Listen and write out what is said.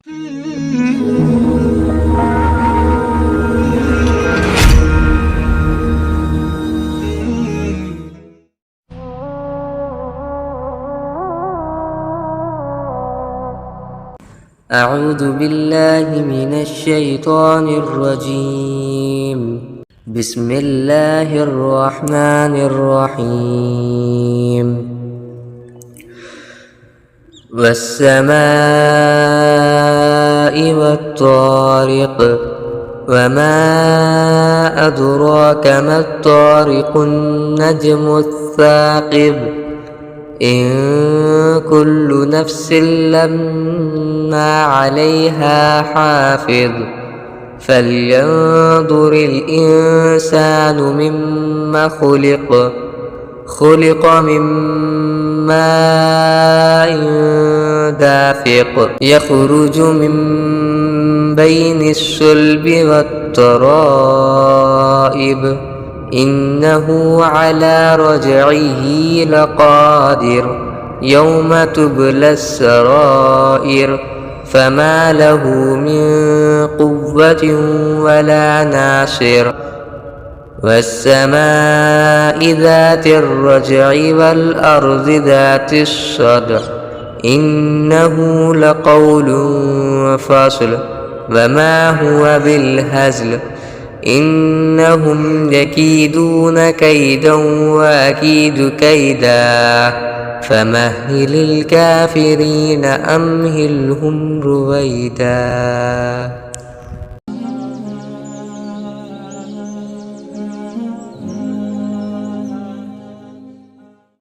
أعوذ بالله من الشيطان الرجيم. بسم الله الرحمن الرحيم. والسماء والطارق وما أدراك ما الطارق النجم الثاقب إن كل نفس لما عليها حافظ فلينظر الإنسان مما خلق من ماء دافق يخرج من بين الصلب والترائب إنه على رجعه لقادر يوم تبلى السرائر فما له من قوة ولا ناصر والسماء ذات الرجع والأرض ذات الصدع إنه لقول فصل وما هو بالهزل إنهم يكيدون كيدا وأكيد كيدا فمهل الكافرين أمهلهم رويدا.